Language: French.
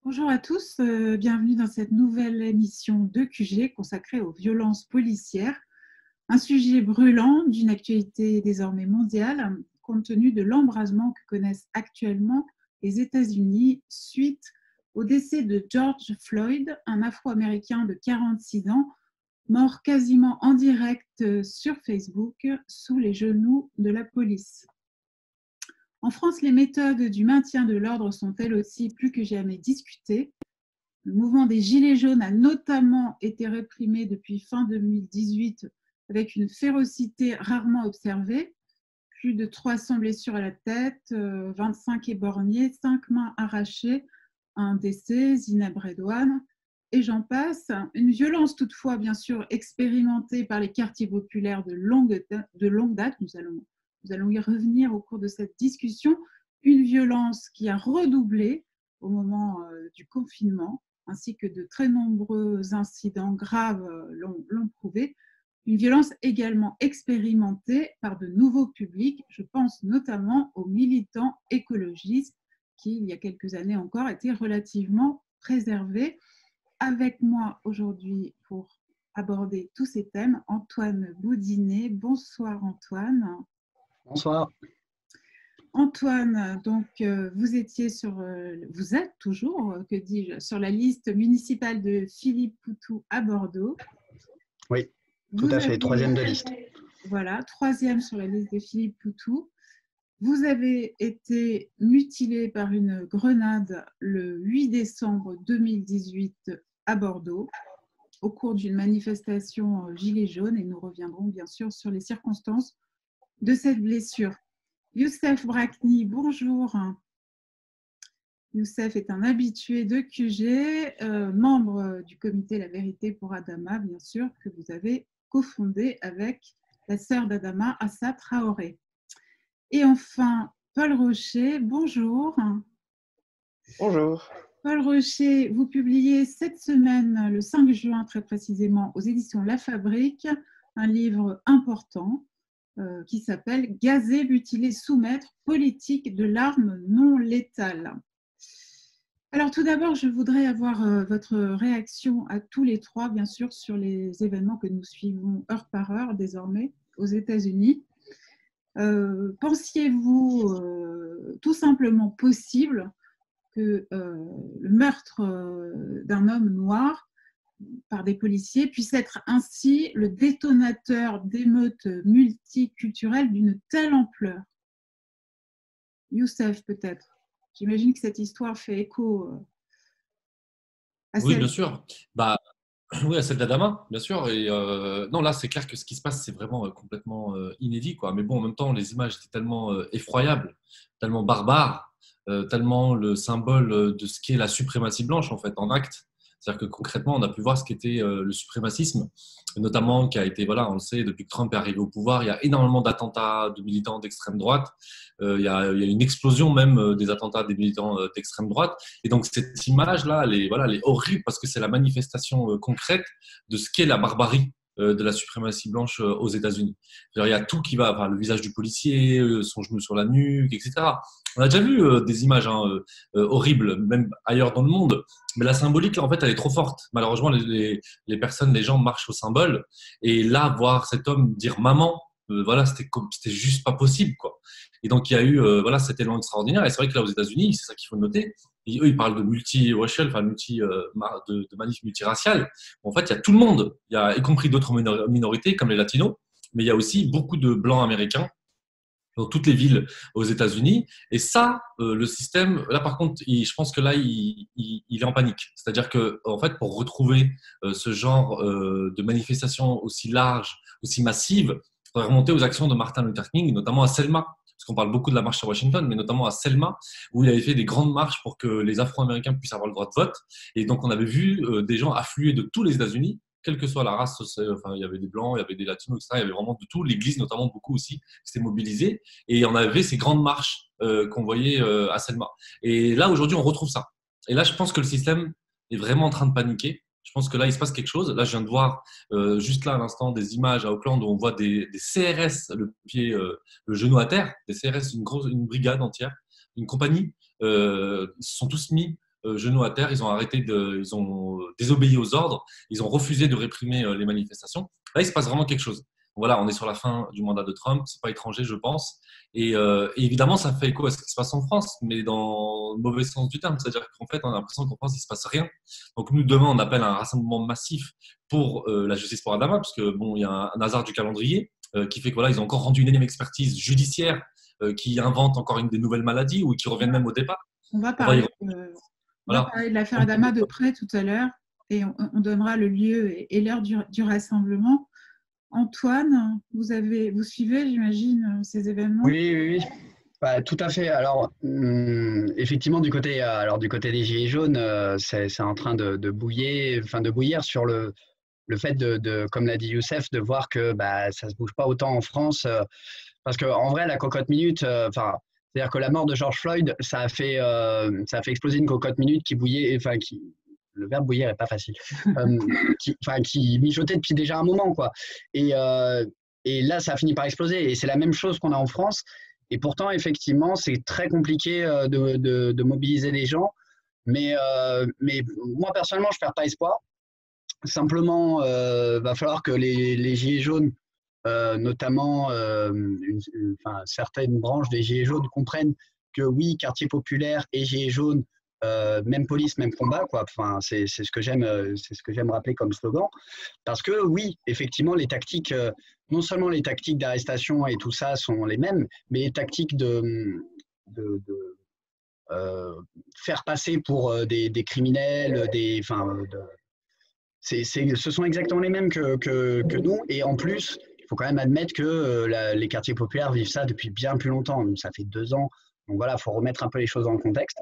Bonjour à tous, bienvenue dans cette nouvelle émission de QG consacrée aux violences policières, un sujet brûlant d'une actualité désormais mondiale compte tenu de l'embrasement que connaissent actuellement les États-Unis suite au décès de George Floyd, un Afro-Américain de 46 ans, mort quasiment en direct sur Facebook sous les genoux de la police. En France, les méthodes du maintien de l'ordre sont elles aussi plus que jamais discutées. Le mouvement des Gilets jaunes a notamment été réprimé depuis fin 2018 avec une férocité rarement observée. Plus de 300 blessures à la tête, 25 éborgnés, 5 mains arrachées, un décès, Zineb Redouane, et j'en passe. Une violence toutefois, bien sûr, expérimentée par les quartiers populaires de longue date. Nous allons y revenir au cours de cette discussion. Une violence qui a redoublé au moment du confinement, ainsi que de très nombreux incidents graves l'ont prouvé. Une violence également expérimentée par de nouveaux publics. Je pense notamment aux militants écologistes qui, il y a quelques années encore, étaient relativement préservés. Avec moi aujourd'hui pour aborder tous ces thèmes, Antoine Boudinet. Bonsoir Antoine. Bonsoir. Antoine, donc vous êtes toujours, que dis-je, sur la liste municipale de Philippe Poutou à Bordeaux. Oui, tout à fait, troisième de liste. Voilà, troisième sur la liste de Philippe Poutou. Vous avez été mutilé par une grenade le 8 décembre 2018 à Bordeaux au cours d'une manifestation Gilets jaunes, et nous reviendrons bien sûr sur les circonstances de cette blessure. Youssef Brakni, bonjour. Youssef est un habitué de QG, membre du comité La Vérité pour Adama, bien sûr, que vous avez cofondé avec la sœur d'Adama, Assa Traoré. Et enfin, Paul Rocher, bonjour. Bonjour. Paul Rocher, vous publiez cette semaine, le 5 juin très précisément, aux éditions La Fabrique, un livre important qui s'appelle « Gazer, mutiler, soumettre, politique de l'arme non létale ». Alors tout d'abord, je voudrais avoir votre réaction à tous les trois, bien sûr, sur les événements que nous suivons heure par heure désormais aux États-Unis. Pensiez-vous tout simplement possible que le meurtre d'un homme noir par des policiers puisse être ainsi le détonateur d'émeutes multiculturelles d'une telle ampleur? Youssef, peut-être. J'imagine que cette histoire fait écho à Oui, celle… bien sûr. Bah, oui, à celle d'Adama, bien sûr. Et non, là, c'est clair que ce qui se passe, c'est vraiment complètement inédit, quoi. Mais bon, en même temps, les images étaient tellement effroyables, tellement barbares, tellement le symbole de ce qu'est la suprématie blanche, en fait, en acte. C'est-à-dire que concrètement, on a pu voir ce qu'était le suprémacisme, notamment qui a été, voilà, on le sait, depuis que Trump est arrivé au pouvoir, il y a énormément d'attentats de militants d'extrême droite. Il y a une explosion même des attentats des militants d'extrême droite. Et donc, cette image-là, elle est horrible parce que c'est la manifestation concrète de ce qu'est la barbarie de la suprématie blanche aux États-Unis. Il y a tout qui va, enfin, le visage du policier, son genou sur la nuque, etc. On a déjà vu des images horribles, même ailleurs dans le monde. Mais la symbolique, là, en fait, elle est trop forte. Malheureusement, les personnes, les gens marchent au symbole. Et là, voir cet homme dire maman, voilà, c'était juste pas possible, quoi. Et donc, il y a eu voilà, cet élan extraordinaire. Et c'est vrai que là, aux États-Unis, c'est ça qu'il faut noter. Eux, ils parlent de multi-racial, enfin, de manif multiraciale. En fait, il y a tout le monde, il y a y compris d'autres minorités comme les latinos, mais il y a aussi beaucoup de blancs américains dans toutes les villes aux États-Unis. Et ça, le système, là par contre, je pense que là, il est en panique. C'est-à-dire que, en fait, pour retrouver ce genre de manifestation aussi large, aussi massive, il faudrait remonter aux actions de Martin Luther King, notamment à Selma. Parce qu'on parle beaucoup de la marche à Washington, mais notamment à Selma, où il avait fait des grandes marches pour que les Afro-Américains puissent avoir le droit de vote. Et donc, on avait vu des gens affluer de tous les États-Unis, quelle que soit la race, enfin, il y avait des blancs, il y avait des latinos, etc. Il y avait vraiment de tout. L'Église, notamment, beaucoup aussi, s'était mobilisée. Et on avait ces grandes marches qu'on voyait à Selma. Et là, aujourd'hui, on retrouve ça. Et là, je pense que le système est vraiment en train de paniquer. Je pense que là, il se passe quelque chose. Là, je viens de voir, juste là, à l'instant, des images à Auckland où on voit des CRS, le genou à terre, des CRS, une brigade entière, une compagnie. Ils se sont tous mis genoux à terre, ils ont désobéi aux ordres, ils ont refusé de réprimer les manifestations. Là, il se passe vraiment quelque chose. Voilà, on est sur la fin du mandat de Trump, c'est pas étranger, je pense. Et évidemment, ça fait écho à ce qui se passe en France, mais dans le mauvais sens du terme. C'est-à-dire qu'en fait, on a l'impression qu'en France, il se passe rien. Donc nous, demain, on appelle un rassemblement massif pour la justice pour Adama, parce que bon, il y a un hasard du calendrier qui fait que voilà, ils ont encore rendu une énième expertise judiciaire qui invente encore des nouvelles maladies ou qui reviennent même au départ. On va parler de l'affaire Adama de près tout à l'heure et on donnera le lieu et l'heure du rassemblement. Antoine, vous suivez, j'imagine, ces événements? Oui. Bah, tout à fait. Alors, effectivement, du côté des Gilets jaunes, c'est en train de bouillir sur le fait comme l'a dit Youssef, de voir que ça se bouge pas autant en France. Parce qu'en vrai, la cocotte minute, c'est-à-dire que la mort de George Floyd, ça a fait exploser une cocotte minute qui bouillait, le verbe bouillir n'est pas facile, qui mijotait depuis déjà un moment, quoi. Et là, ça a fini par exploser. Et c'est la même chose qu'on a en France. Et pourtant, effectivement, c'est très compliqué de mobiliser les gens. Mais moi, personnellement, je ne perds pas espoir. Simplement, va falloir que les Gilets jaunes, notamment certaines branches des Gilets jaunes, comprennent que oui, quartier populaire et Gilets jaunes, même police, même combat, quoi. Enfin, c'est ce que j'aime rappeler comme slogan. Parce que oui, effectivement, les tactiques, non seulement les tactiques d'arrestation et tout ça sont les mêmes, mais les tactiques de faire passer pour des criminels, ce sont exactement les mêmes que nous. Et en plus, il faut quand même admettre que les quartiers populaires vivent ça depuis bien plus longtemps. Donc, ça fait 2 ans. Donc voilà, il faut remettre un peu les choses dans le contexte.